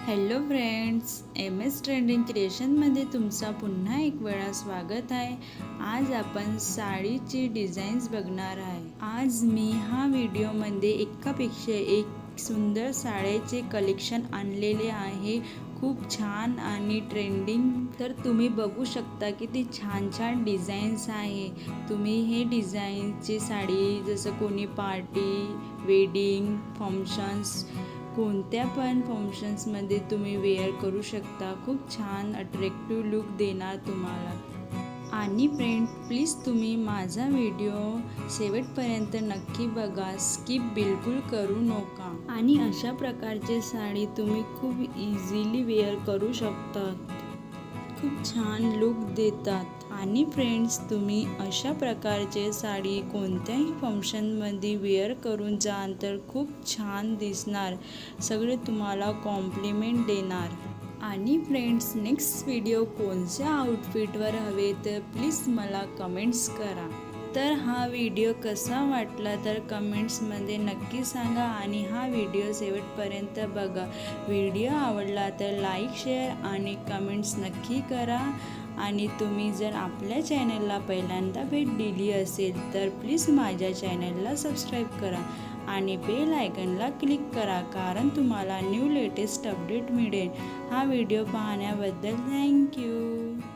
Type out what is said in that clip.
Hello friends, M S trending क्रिएशनमध्ये तुमचा पुन्हा एक वेळा स्वागत आहे। आज आपण साडीची डिझाईन्स बघणार आहे। आज मी हा व्हिडिओमध्ये एकापेक्षा एक सुंदर साड्याचे कलेक्शन आणलेले आहे। खूप छान आणि ट्रेंडिंग, तर तुम्ही बघू शकता किती छान छान डिझाईन्स आहे। तुम्ही हे डिझाईनची साडी जसं कोणी पार्टी, वेडिंग, फंक्शन्स, कोणत्या पण फंक्शन्समध्ये तुम्ही वेअर करू शकता। खूप छान अट्रॅक्टिव्ह लुक देणार तुम्हाला। आणि फ्रेंड, प्लीज तुम्ही माझा व्हिडिओ शेवटपर्यंत नक्की बघा, स्किप बिलकुल करू नका। आणि अशा प्रकारचे साडी तुम्ही खूप इझिली वेअर करू शकता, खूप छान लुक देतात। आणि फ्रेंड्स, तुम्ही अशा प्रकारचे साडी कोणत्याही फंक्शनमध्ये वेअर करून जाल तर खूप छान दिसणार, सगळे तुम्हाला कॉम्प्लिमेंट देणार। आणि फ्रेंड्स, नेक्स्ट व्हिडिओ कोणत्या आउटफिटवर हवे तर प्लीज मला कमेंट्स करा। तर हा व्हिडिओ कसा वाटला तर कमेंट्समध्ये नक्की सांगा आणि हा व्हिडिओ शेवटपर्यंत बघा। व्हिडिओ आवडला तर लाईक, शेअर आणि कमेंट्स नक्की करा। आणि तुम्ही जर आपल्या चॅनलला पहिल्यांदा भेट दिली असेल तर प्लीज माझ्या चॅनलला सबस्क्राईब करा आणि बेल आयकॉनला क्लिक करा, कारण तुम्हाला न्यू लेटेस्ट अपडेट मिळेल। हा व्हिडिओ पाहण्याबद्दल थँक्यू।